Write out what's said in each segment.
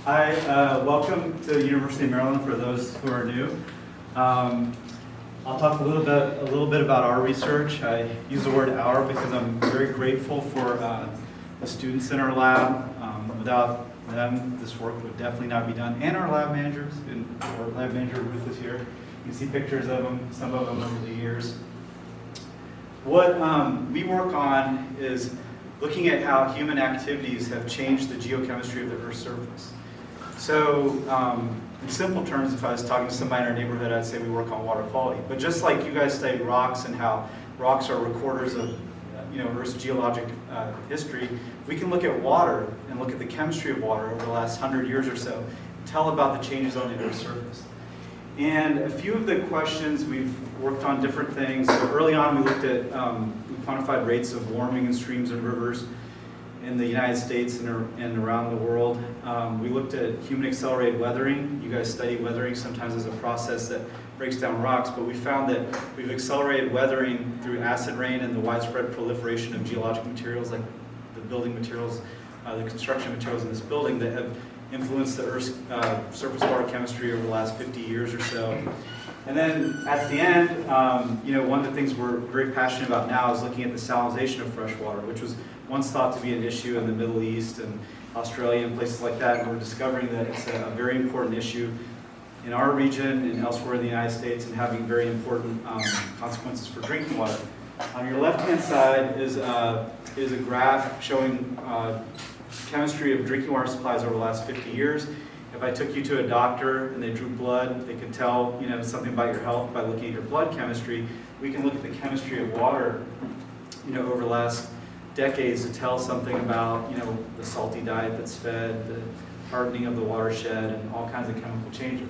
Hi, welcome to the University of Maryland for those who are new. I'll talk a little bit about our research. I use the word "our" because I'm very grateful for the students in our lab. Without them, this work would definitely not be done. And our lab managers, and our lab manager Ruth is here. You can see pictures of them, some of them over the years. What we work on is looking at how human activities have changed the geochemistry of the Earth's surface. So, in simple terms, if I was talking to somebody in our neighborhood, I'd say we work on water quality. But just like you guys study rocks and how rocks are recorders of Earth's geologic history, we can look at water and look at the chemistry of water over the last 100 years or so, tell about the changes on the Earth's surface. And a few of the questions, we've worked on different things. So early on, we looked at, we quantified rates of warming in streams and rivers in the United States and around the world. We looked at human accelerated weathering. You guys study weathering sometimes as a process that breaks down rocks, but we found that we've accelerated weathering through acid rain and the widespread proliferation of geologic materials like the building materials, the construction materials in this building that have influenced the Earth's surface water chemistry over the last 50 years or so. And then at the end, one of the things we're very passionate about now is looking at the salinization of fresh water, which was once thought to be an issue in the Middle East and Australia and places like that, and we're discovering that it's a very important issue in our region and elsewhere in the United States and having very important consequences for drinking water. On your left-hand side is a graph showing chemistry of drinking water supplies over the last 50 years. If I took you to a doctor and they drew blood, they could tell something about your health by looking at your blood chemistry. We can look at the chemistry of water over the last decades to tell something about the salty diet that's fed, the hardening of the watershed, and all kinds of chemical changes.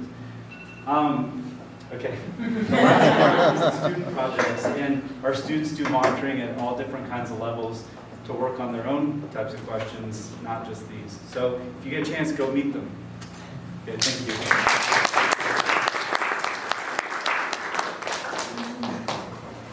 Okay. The last part is the student projects, and our students do monitoring at all different kinds of levels to work on their own types of questions, not just these. So if you get a chance, go meet them. Okay, thank you.